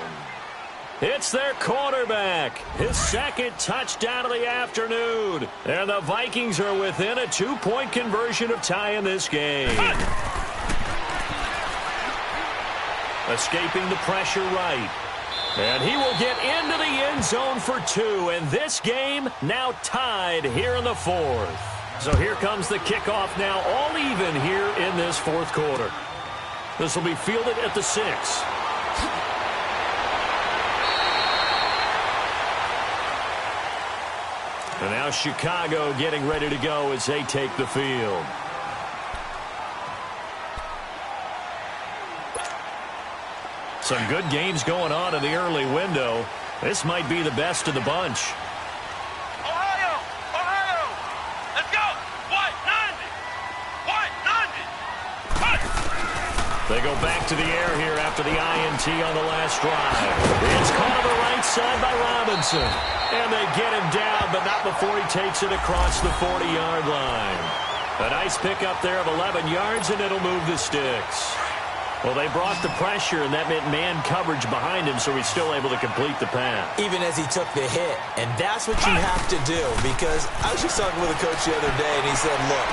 It's their quarterback. His 2nd touchdown of the afternoon. And the Vikings are within a 2-point conversion of tying this game. Escaping the pressure right. And he will get into the end zone for 2. And this game now tied here in the 4th. So here comes the kickoff now, all even here in this 4th quarter. This will be fielded at the 6. And now Chicago getting ready to go as they take the field. Some good games going on in the early window. This might be the best of the bunch.
Ohio! Ohio! Let's go! White 90! White 90! White!
They go back to the air here after the INT on the last drive. It's caught on the right side by Robinson. And they get him down, but not before he takes it across the 40-yard line. A nice pickup there of 11 yards, and it'll move the sticks. Well, they brought the pressure, and that meant man coverage behind him, so he's still able to complete the pass.
Even as he took the hit. And that's what you have to do, because I was just talking with a coach the other day, and he said, look,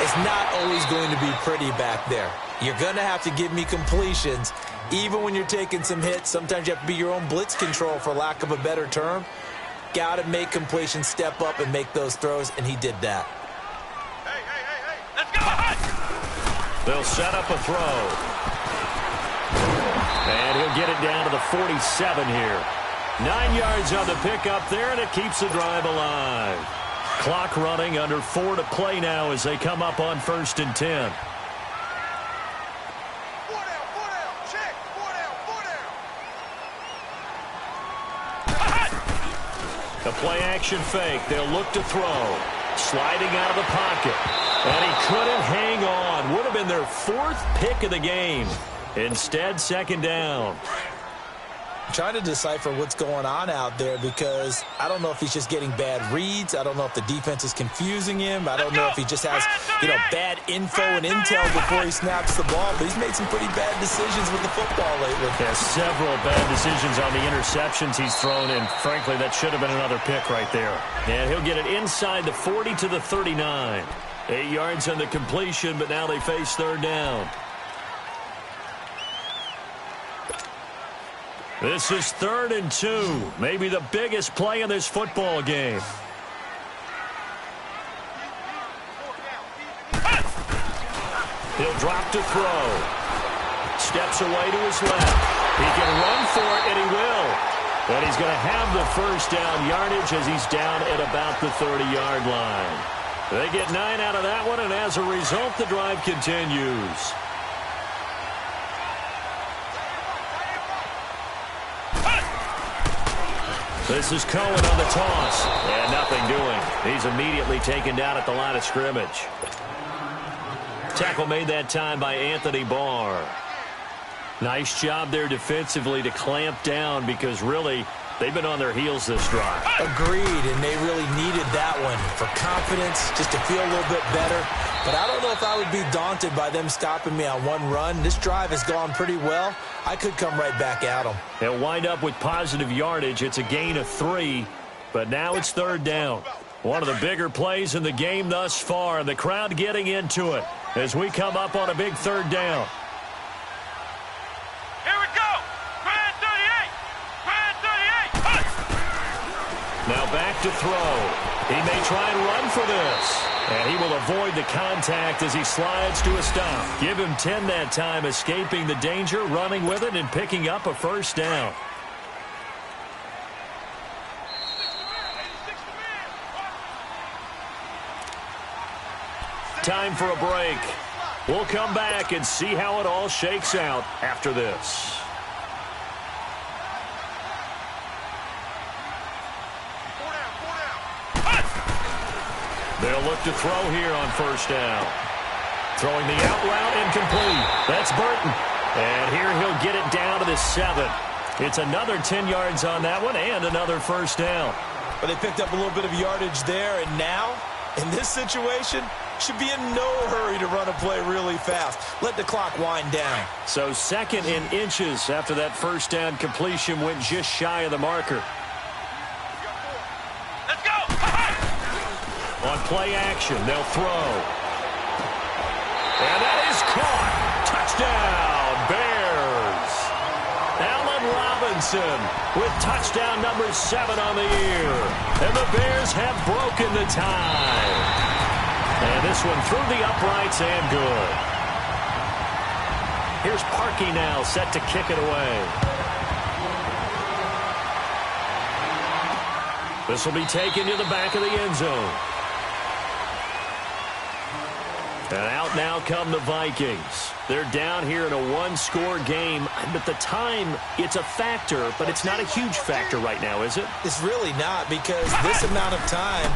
it's not always going to be pretty back there. You're going to have to give me completions. Even when you're taking some hits, sometimes you have to be your own blitz control, for lack of a better term. Got to make completions, step up, and make those throws, and he did that.
Hey, hey, hey, hey! Let's go!
They'll set up a throw. And he'll get it down to the 47 here. 9 yards on the pickup there, and it keeps the drive alive. Clock running, under 4 to play now as they come up on 1st and 10. A play-action fake. They'll look to throw. Sliding out of the pocket. And he couldn't hang on. Would have been their 4th pick of the game. Instead, 2nd down.
I'm trying to decipher what's going on out there, because I don't know if he's just getting bad reads. I don't know if the defense is confusing him. I don't know if he just has, bad info and intel before he snaps the ball. But he's made some pretty bad decisions with the football lately.
Yeah, several bad decisions on the interceptions he's thrown in. Frankly, that should have been another pick right there. And he'll get it inside the 40 to the 39. 8 yards on the completion, but now they face 3rd down. This is 3rd and 2. Maybe the biggest play in this football game. He'll drop to throw. Steps away to his left. He can run for it, and he will. And he's going to have the first down yardage as he's down at about the 30-yard line. They get 9 out of that one, and as a result, the drive continues. This is Cohen on the toss. And nothing doing. He's immediately taken down at the line of scrimmage. Tackle made that time by Anthony Barr. Nice job there defensively to clamp down because really they've been on their heels this drive.
Agreed, and they really needed that one for confidence, just to feel a little bit better. But I don't know if I would be daunted by them stopping me on one run. This drive has gone pretty well. I could come right back at them.
They'll wind up with positive yardage. It's a gain of 3, but now it's 3rd down. One of the bigger plays in the game thus far, and the crowd getting into it as we come up on a big 3rd down.
Here we go. Grand 38. Grand 38. Hut.
Now back to throw. He may try and run for this. And he will avoid the contact as he slides to a stop. Give him 10 that time, escaping the danger, running with it, and picking up a first down. Time for a break. We'll come back and see how it all shakes out after this. They'll look to throw here on first down. Throwing the out route incomplete. That's Burton. And here he'll get it down to the 7. It's another 10 yards on that one and another first down.
But they picked up a little bit of yardage there, and now, in this situation, should be in no hurry to run a play really fast. Let the clock wind down.
So 2nd and inches after that first down completion went just shy of the marker.
Let's go.
On play action, they'll throw. And that is caught. Touchdown, Bears. Allen Robinson with touchdown number 7 on the year. And the Bears have broken the tie. And this one through the uprights and good. Here's Parkey now set to kick it away. This will be taken to the back of the end zone. And out now come the Vikings. They're down here in a 1-score game. But the time, it's a factor, but it's not a huge factor right now, is it?
It's really not, because this amount of time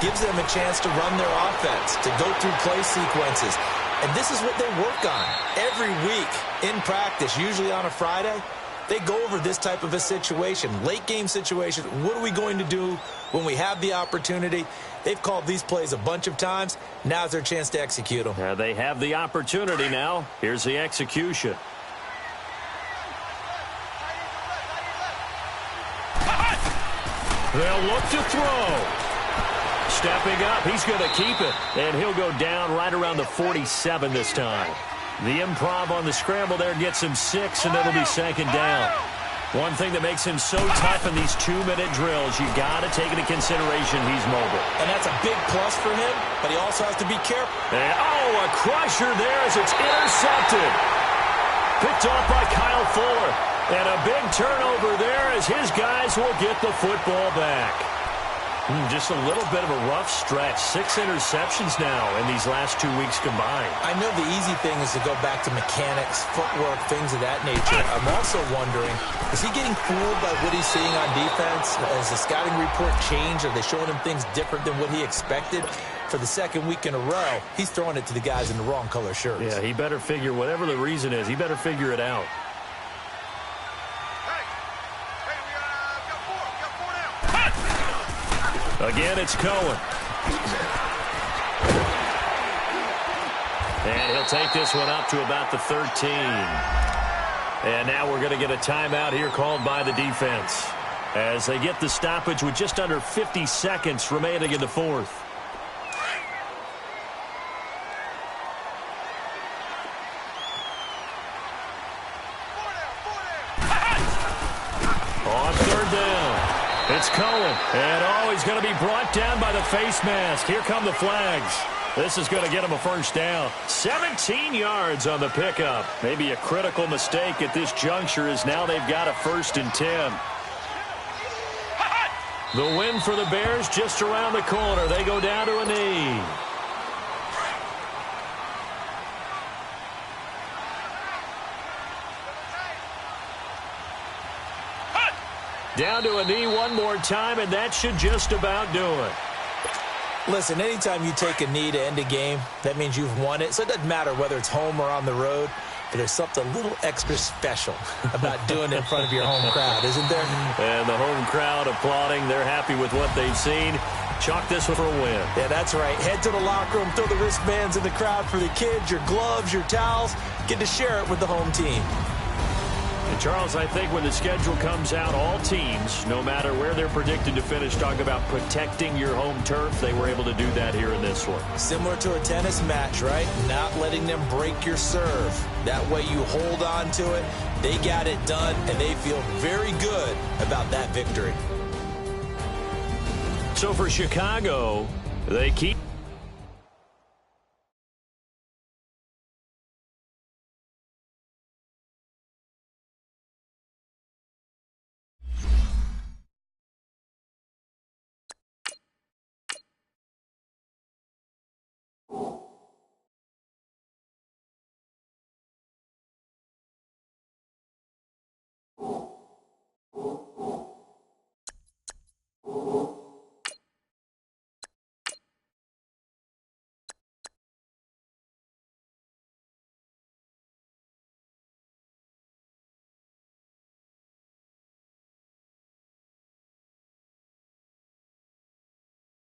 gives them a chance to run their offense, to go through play sequences. And this is what they work on every week in practice, usually on a Friday. They go over this type of a situation, late game situation. What are we going to do when we have the opportunity? They've called these plays a bunch of times. Now's their chance to execute them.
They have the opportunity now. Here's the execution. They'll look to throw. Stepping up, he's going to keep it. And he'll go down right around the 47 this time. The improv on the scramble there gets him 6, and it'll be 2nd down. One thing that makes him so tough in these 2-minute drills, you got to take into consideration he's mobile.
And that's a big plus for him, but he also has to be careful.
And, a crusher there as it's intercepted. Picked off by Kyle Fuller. And a big turnover there as his guys will get the football back. Just a little bit of a rough stretch. 6 interceptions now in these last 2 weeks combined.
I know the easy thing is to go back to mechanics, footwork, things of that nature. I'm also wondering, is he getting fooled by what he's seeing on defense? Has the scouting report changed? Are they showing him things different than what he expected? For the 2nd week in a row, he's throwing it to the guys in the wrong color shirts.
Yeah, he better figure, whatever the reason is, he better figure it out. Again, it's Cohen. And he'll take this one up to about the 13. And now we're going to get a timeout here called by the defense as they get the stoppage with just under 50 seconds remaining in the 4th. On third down, it's Cohen. And, he's going to be brought down by the face mask. Here come the flags. This is going to get him a first down. 17 yards on the pickup. Maybe a critical mistake at this juncture as now they've got a 1st and 10. The win for the Bears just around the corner. They go down to a knee. Down to a knee one more time, and that should just about do it.
Listen, anytime you take a knee to end a game, that means you've won it. So it doesn't matter whether it's home or on the road, but there's something a little extra special about doing it in front of your home crowd, isn't there?
And the home crowd applauding. They're happy with what they've seen. Chalk this one for a win.
Yeah, that's right. Head to the locker room, throw the wristbands in the crowd for the kids, your gloves, your towels. Get to share it with the home team.
And Charles, I think when the schedule comes out, all teams, no matter where they're predicted to finish, talk about protecting your home turf. They were able to do that here in this one.
Similar to a tennis match, right? Not letting them break your serve. That way you hold on to it. They got it done, and they feel very good about that victory.
So for Chicago, they keep